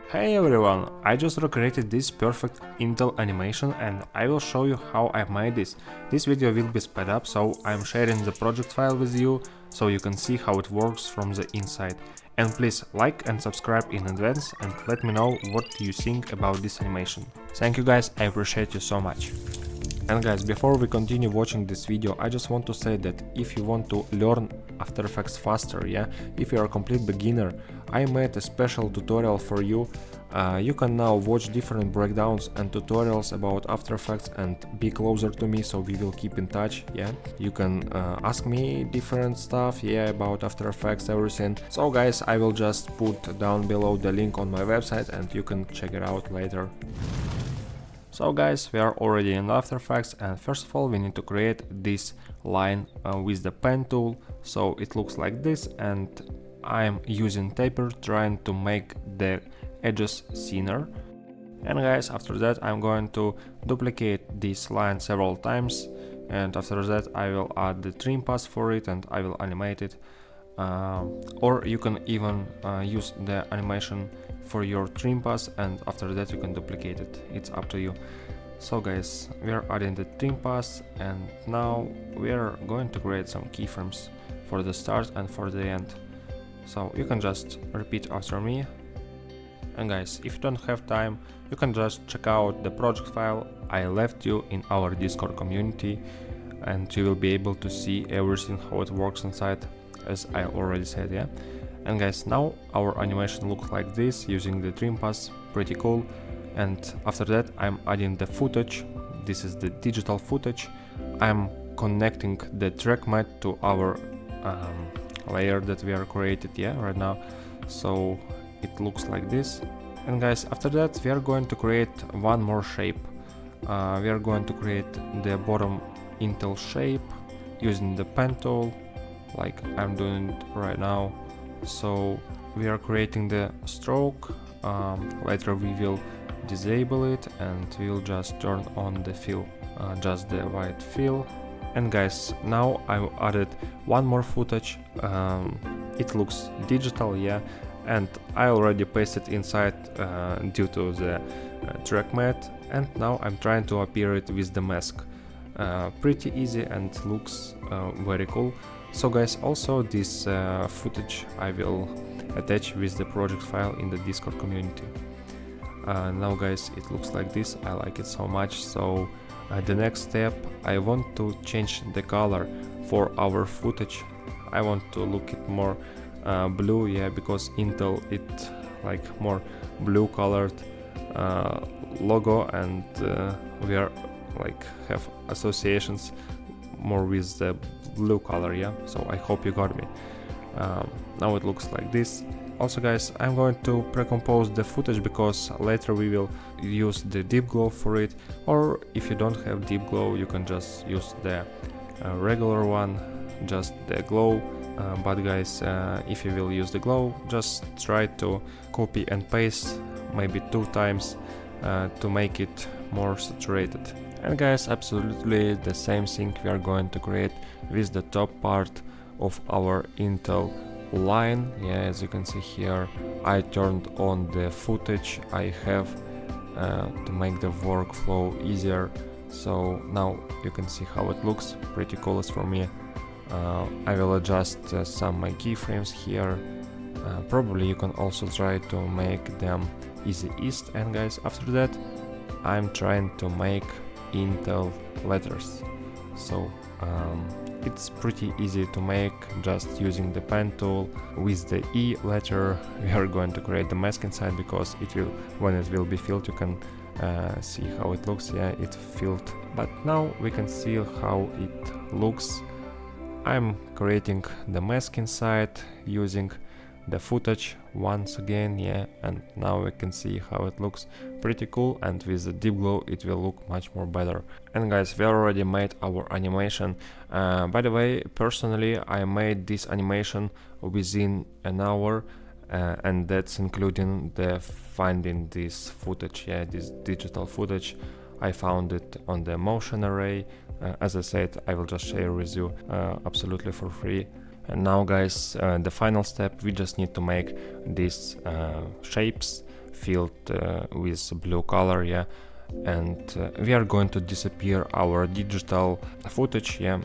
Hey everyone, I just recreated this perfect Intel animation and I will show you how I made this. This video will be sped up, so I'm sharing the project file with you so you can see how it works from the inside. And please like and subscribe in advance and let me know what you think about this animation. Thank you guys, I appreciate you so much. And guys, before we continue watching this video, I just want to say that if you want to learn After Effects faster, if you are a complete beginner, I made a special tutorial for you. You can now watch different breakdowns and tutorials about After Effects and be closer to me, so we will keep in touch, You can ask me different stuff, about After Effects, everything. So guys, I will just put down below the link on my website and you can check it out later. So guys, we are already in After Effects, and first of all we need to create this line with the pen tool, so it looks like this, and I'm using taper trying to make the edges thinner. And guys, after that I'm going to duplicate this line several times, and after that I will add the trim pass for it and I will animate it. Or you can even use the animation for your trim pass, and after that you can duplicate it. It's up to you. So guys, we are adding the trim pass, and now we are going to create some keyframes for the start and for the end. So you can just repeat after me. And guys, if you don't have time, you can just check out the project file I left you in our Discord community, and you will be able to see everything how it works inside, as I already said, And guys, now our animation looks like this using the trim pass, pretty cool. And after that I'm adding the footage. This is the digital footage. I'm connecting the track mat to our layer that we are created right now, so it looks like this. And guys, after that we are going to create one more shape. We are going to create the bottom Intel shape using the pen tool, like I'm doing it right now. So we are creating the stroke. Later we will disable it and we will just turn on the fill, just the white fill. And guys, now I've added one more footage. It looks digital, and I already pasted inside due to the track mat, and now I'm trying to appear it with the mask. Pretty easy and looks very cool. So guys, also this footage I will attach with the project file in the Discord community. Now guys, it looks like this. I like it so much. So the next step, I want to change the color for our footage. I want to look it more blue, because Intel it like more blue colored logo, and we are like have associations more with the blue color, so I hope you got me. Now it looks like this. Also guys, I'm going to pre-compose the footage because later we will use the deep glow for it, or if you don't have deep glow you can just use the regular one, just the glow. But guys, if you will use the glow, just try to copy and paste maybe 2 times to make it more saturated. And guys, absolutely the same thing we are going to create with the top part of our Intel line. As you can see here, I turned on the footage I have to make the workflow easier. So now you can see how it looks, pretty cool as for me. I will adjust some my keyframes here. Probably you can also try to make them easy east. And guys, after that I'm trying to make Intel letters. So it's pretty easy to make just using the pen tool. With the E letter we are going to create the mask inside, because it will, when it will be filled, you can see how it looks. It's filled, but now we can see how it looks. I'm creating the mask inside using the footage once again, and now we can see how it looks, pretty cool, and with the deep glow it will look much more better. And guys, we already made our animation. By the way, personally I made this animation within an hour, and that's including the finding this footage, this digital footage. I found it on the motion array. As I said, I will just share with you absolutely for free. And now guys, the final step, we just need to make these shapes. filled with blue color, yeah, and we are going to disappear our digital footage, yeah,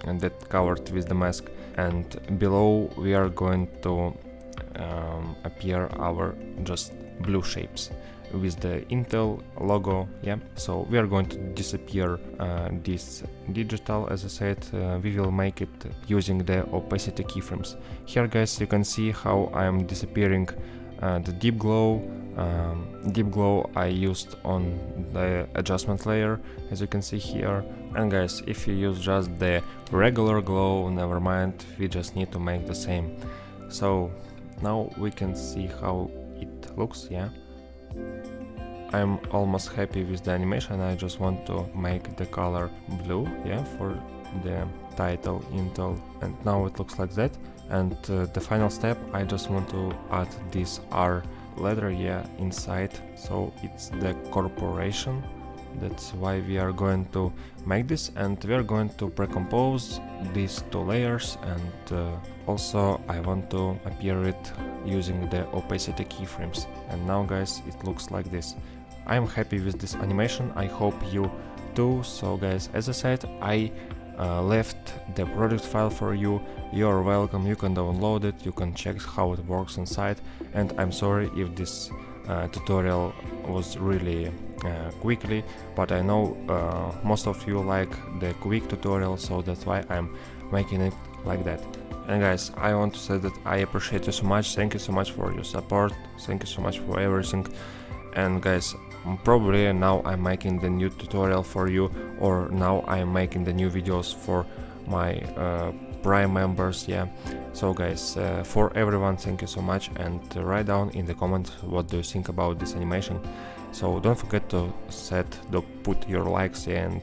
and that covered with the mask, and below we are going to appear our just blue shapes with the Intel logo, yeah. So we are going to disappear this digital, as I said. We will make it using the opacity keyframes. Here, guys, you can see how I am disappearing the deep glow. Deep glow I used on the adjustment layer, as you can see here. And guys, if you use just the regular glow, never mind, we just need to make the same. So now we can see how it looks, yeah. I'm almost happy with the animation. I just want to make the color blue, yeah, for the title Intel, and now it looks like that. And the final step, I just want to add this R letter, yeah, inside, so it's the corporation. That's why we are going to make this, and we are going to pre-compose these two layers, and also I want to appear it using the opacity keyframes. And now, guys, it looks like this. I am happy with this animation, I hope you too. So guys, as I said, I left the project file for you. You're welcome, you can download it, you can check how it works inside. And I'm sorry if this tutorial was really quickly, but I know most of you like the quick tutorial, so that's why I'm making it like that. And guys, I want to say that I appreciate you so much. Thank you so much for your support, thank you so much for everything. And guys, probably now I'm making the new tutorial for you, or now I'm making the new videos for my Prime members, yeah. So guys, for everyone, thank you so much, and write down in the comments what do you think about this animation. So don't forget to put your likes and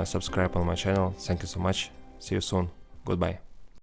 subscribe on my channel. Thank you so much, see you soon, goodbye.